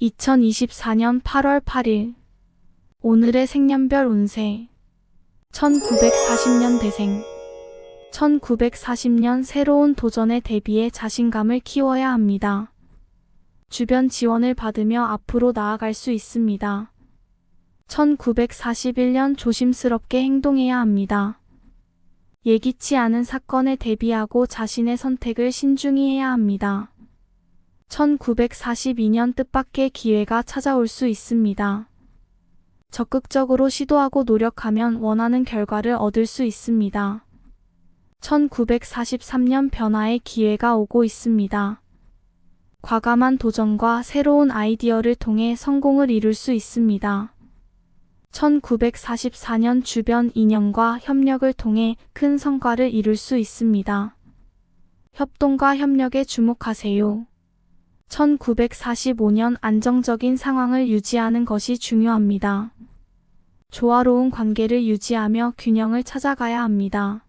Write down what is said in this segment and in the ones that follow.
2024년 8월 8일 오늘의 생년별 운세 1940년 대생 1940년 새로운 도전에 대비해 자신감을 키워야 합니다. 주변 지원을 받으며 앞으로 나아갈 수 있습니다. 1941년 조심스럽게 행동해야 합니다. 예기치 않은 사건에 대비하고 자신의 선택을 신중히 해야 합니다. 1942년 뜻밖의 기회가 찾아올 수 있습니다. 적극적으로 시도하고 노력하면 원하는 결과를 얻을 수 있습니다. 1943년 변화의 기회가 오고 있습니다. 과감한 도전과 새로운 아이디어를 통해 성공을 이룰 수 있습니다. 1944년 주변 인연과 협력을 통해 큰 성과를 이룰 수 있습니다. 협동과 협력에 주목하세요. 1945년 안정적인 상황을 유지하는 것이 중요합니다. 조화로운 관계를 유지하며 균형을 찾아가야 합니다.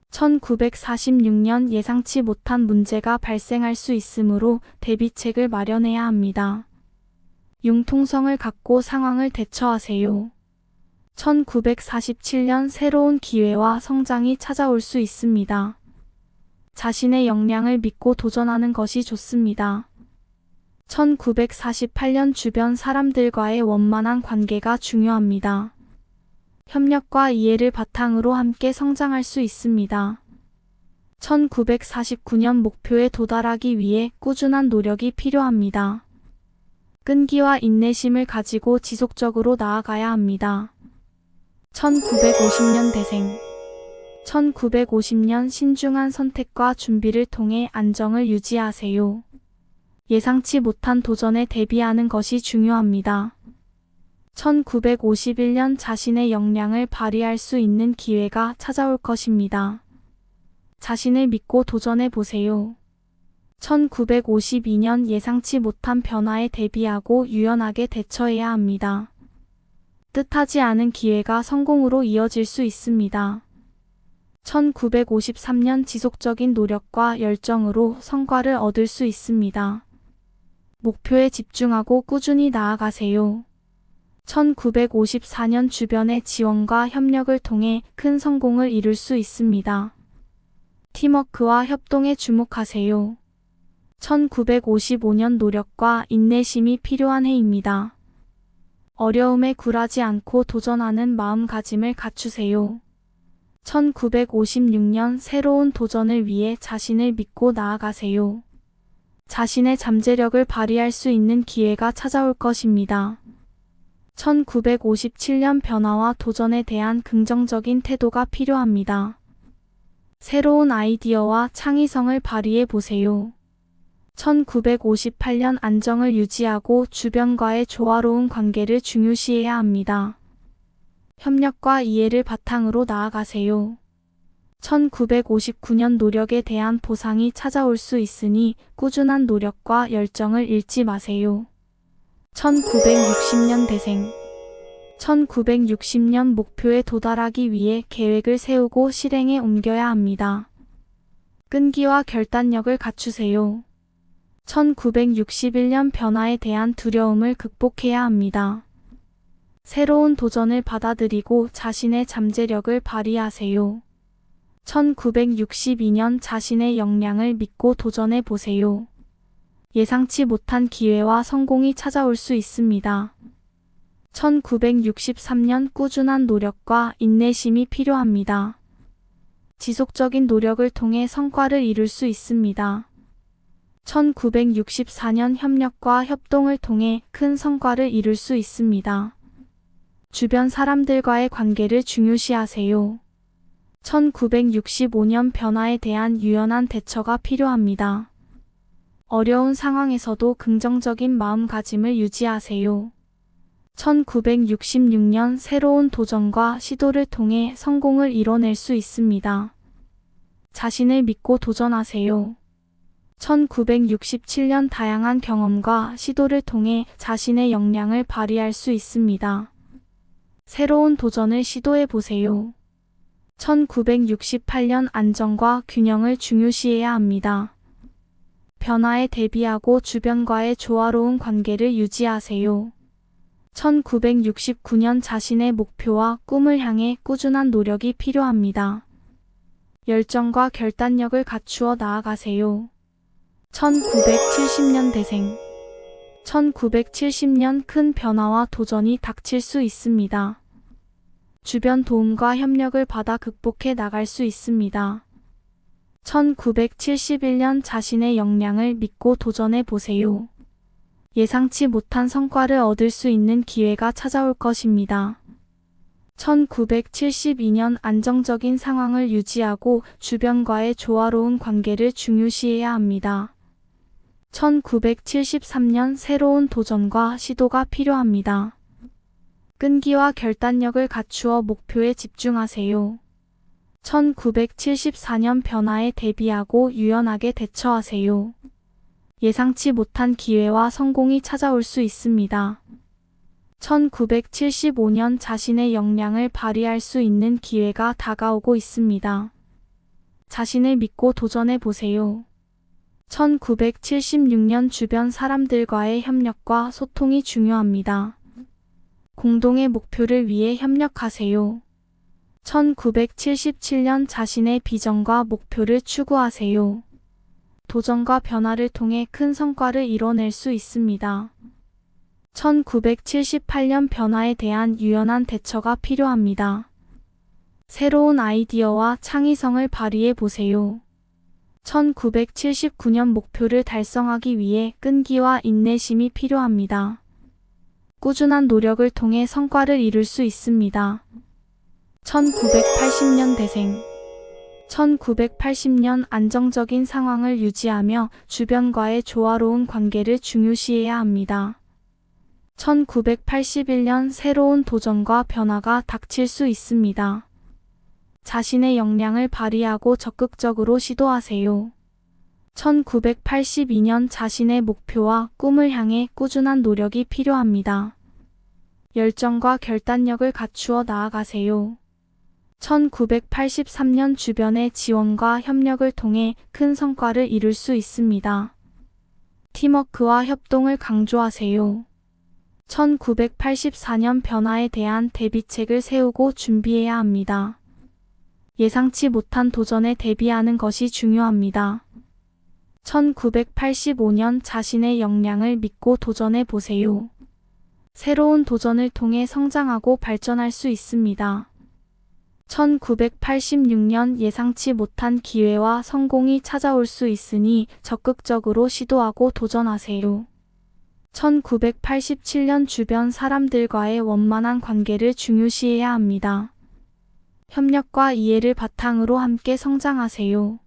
1946년 예상치 못한 문제가 발생할 수 있으므로 대비책을 마련해야 합니다. 융통성을 갖고 상황을 대처하세요. 1947년 새로운 기회와 성장이 찾아올 수 있습니다. 자신의 역량을 믿고 도전하는 것이 좋습니다. 1948년 주변 사람들과의 원만한 관계가 중요합니다. 협력과 이해를 바탕으로 함께 성장할 수 있습니다. 1949년 목표에 도달하기 위해 꾸준한 노력이 필요합니다. 끈기와 인내심을 가지고 지속적으로 나아가야 합니다. 1950년 대생 1950년 신중한 선택과 준비를 통해 안정을 유지하세요. 예상치 못한 도전에 대비하는 것이 중요합니다. 1951년 자신의 역량을 발휘할 수 있는 기회가 찾아올 것입니다. 자신을 믿고 도전해 보세요. 1952년 예상치 못한 변화에 대비하고 유연하게 대처해야 합니다. 뜻하지 않은 기회가 성공으로 이어질 수 있습니다. 1953년 지속적인 노력과 열정으로 성과를 얻을 수 있습니다. 목표에 집중하고 꾸준히 나아가세요. 1954년 주변의 지원과 협력을 통해 큰 성공을 이룰 수 있습니다. 팀워크와 협동에 주목하세요. 1955년 노력과 인내심이 필요한 해입니다. 어려움에 굴하지 않고 도전하는 마음가짐을 갖추세요. 1956년 새로운 도전을 위해 자신을 믿고 나아가세요. 자신의 잠재력을 발휘할 수 있는 기회가 찾아올 것입니다. 1957년 변화와 도전에 대한 긍정적인 태도가 필요합니다. 새로운 아이디어와 창의성을 발휘해 보세요. 1958년 안정을 유지하고 주변과의 조화로운 관계를 중요시해야 합니다. 협력과 이해를 바탕으로 나아가세요. 1959년 노력에 대한 보상이 찾아올 수 있으니 꾸준한 노력과 열정을 잃지 마세요. 1960년 대생 1960년 목표에 도달하기 위해 계획을 세우고 실행에 옮겨야 합니다. 끈기와 결단력을 갖추세요. 1961년 변화에 대한 두려움을 극복해야 합니다. 새로운 도전을 받아들이고 자신의 잠재력을 발휘하세요. 1962년 자신의 역량을 믿고 도전해 보세요. 예상치 못한 기회와 성공이 찾아올 수 있습니다. 1963년 꾸준한 노력과 인내심이 필요합니다. 지속적인 노력을 통해 성과를 이룰 수 있습니다. 1964년 협력과 협동을 통해 큰 성과를 이룰 수 있습니다. 주변 사람들과의 관계를 중요시하세요. 1965년 변화에 대한 유연한 대처가 필요합니다. 어려운 상황에서도 긍정적인 마음가짐을 유지하세요. 1966년 새로운 도전과 시도를 통해 성공을 이뤄낼 수 있습니다. 자신을 믿고 도전하세요. 1967년 다양한 경험과 시도를 통해 자신의 역량을 발휘할 수 있습니다. 새로운 도전을 시도해 보세요. 1968년 안정과 균형을 중요시해야 합니다. 변화에 대비하고 주변과의 조화로운 관계를 유지하세요. 1969년 자신의 목표와 꿈을 향해 꾸준한 노력이 필요합니다. 열정과 결단력을 갖추어 나아가세요. 1970년 대생 1970년 큰 변화와 도전이 닥칠 수 있습니다. 주변 도움과 협력을 받아 극복해 나갈 수 있습니다. 1971년 자신의 역량을 믿고 도전해 보세요. 예상치 못한 성과를 얻을 수 있는 기회가 찾아올 것입니다. 1972년 안정적인 상황을 유지하고 주변과의 조화로운 관계를 중요시해야 합니다. 1973년 새로운 도전과 시도가 필요합니다. 끈기와 결단력을 갖추어 목표에 집중하세요. 1974년 변화에 대비하고 유연하게 대처하세요. 예상치 못한 기회와 성공이 찾아올 수 있습니다. 1975년 자신의 역량을 발휘할 수 있는 기회가 다가오고 있습니다. 자신을 믿고 도전해 보세요. 1976년 주변 사람들과의 협력과 소통이 중요합니다. 공동의 목표를 위해 협력하세요. 1977년 자신의 비전과 목표를 추구하세요. 도전과 변화를 통해 큰 성과를 이뤄낼 수 있습니다. 1978년 변화에 대한 유연한 대처가 필요합니다. 새로운 아이디어와 창의성을 발휘해 보세요. 1979년 목표를 달성하기 위해 끈기와 인내심이 필요합니다. 꾸준한 노력을 통해 성과를 이룰 수 있습니다. 1980년 대생 1980년 안정적인 상황을 유지하며 주변과의 조화로운 관계를 중요시해야 합니다. 1981년 새로운 도전과 변화가 닥칠 수 있습니다. 자신의 역량을 발휘하고 적극적으로 시도하세요. 1982년 자신의 목표와 꿈을 향해 꾸준한 노력이 필요합니다. 열정과 결단력을 갖추어 나아가세요. 1983년 주변의 지원과 협력을 통해 큰 성과를 이룰 수 있습니다. 팀워크와 협동을 강조하세요. 1984년 변화에 대한 대비책을 세우고 준비해야 합니다. 예상치 못한 도전에 대비하는 것이 중요합니다. 1985년 자신의 역량을 믿고 도전해 보세요. 새로운 도전을 통해 성장하고 발전할 수 있습니다. 1986년 예상치 못한 기회와 성공이 찾아올 수 있으니 적극적으로 시도하고 도전하세요. 1987년 주변 사람들과의 원만한 관계를 중요시해야 합니다. 협력과 이해를 바탕으로 함께 성장하세요.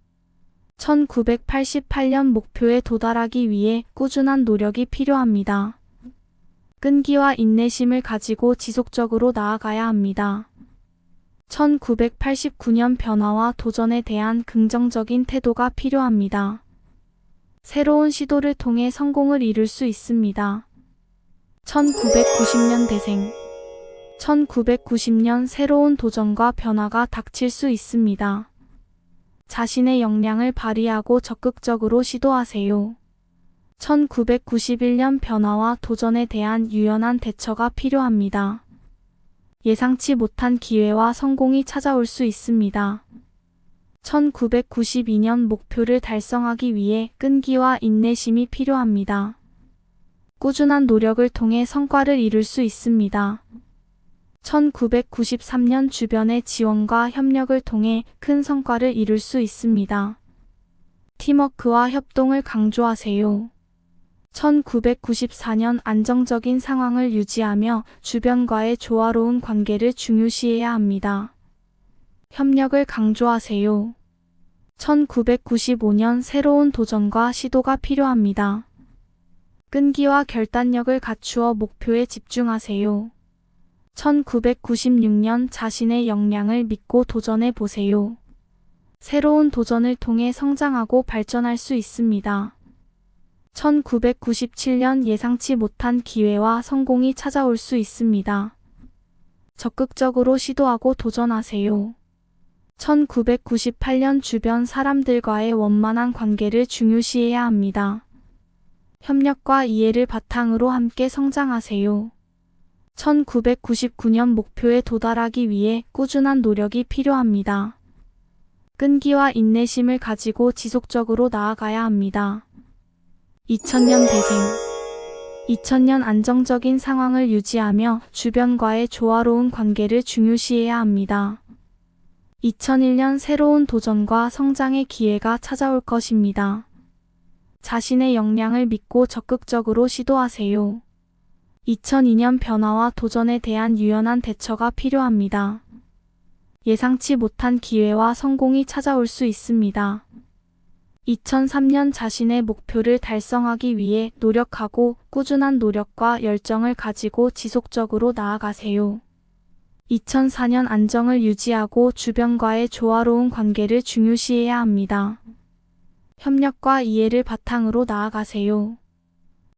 1988년 목표에 도달하기 위해 꾸준한 노력이 필요합니다. 끈기와 인내심을 가지고 지속적으로 나아가야 합니다. 1989년 변화와 도전에 대한 긍정적인 태도가 필요합니다. 새로운 시도를 통해 성공을 이룰 수 있습니다. 1990년 대생 1990년 새로운 도전과 변화가 닥칠 수 있습니다. 자신의 역량을 발휘하고 적극적으로 시도하세요. 1991년 변화와 도전에 대한 유연한 대처가 필요합니다. 예상치 못한 기회와 성공이 찾아올 수 있습니다. 1992년 목표를 달성하기 위해 끈기와 인내심이 필요합니다. 꾸준한 노력을 통해 성과를 이룰 수 있습니다. 1993년 주변의 지원과 협력을 통해 큰 성과를 이룰 수 있습니다. 팀워크와 협동을 강조하세요. 1994년 안정적인 상황을 유지하며 주변과의 조화로운 관계를 중요시해야 합니다. 협력을 강조하세요. 1995년 새로운 도전과 시도가 필요합니다. 끈기와 결단력을 갖추어 목표에 집중하세요. 1996년 자신의 역량을 믿고 도전해 보세요. 새로운 도전을 통해 성장하고 발전할 수 있습니다. 1997년 예상치 못한 기회와 성공이 찾아올 수 있습니다. 적극적으로 시도하고 도전하세요. 1998년 주변 사람들과의 원만한 관계를 중요시해야 합니다. 협력과 이해를 바탕으로 함께 성장하세요. 1999년 목표에 도달하기 위해 꾸준한 노력이 필요합니다. 끈기와 인내심을 가지고 지속적으로 나아가야 합니다. 2000년 대생 2000년 안정적인 상황을 유지하며 주변과의 조화로운 관계를 중요시해야 합니다. 2001년 새로운 도전과 성장의 기회가 찾아올 것입니다. 자신의 역량을 믿고 적극적으로 시도하세요. 2002년 변화와 도전에 대한 유연한 대처가 필요합니다. 예상치 못한 기회와 성공이 찾아올 수 있습니다. 2003년 자신의 목표를 달성하기 위해 노력하고 꾸준한 노력과 열정을 가지고 지속적으로 나아가세요. 2004년 안정을 유지하고 주변과의 조화로운 관계를 중요시해야 합니다. 협력과 이해를 바탕으로 나아가세요.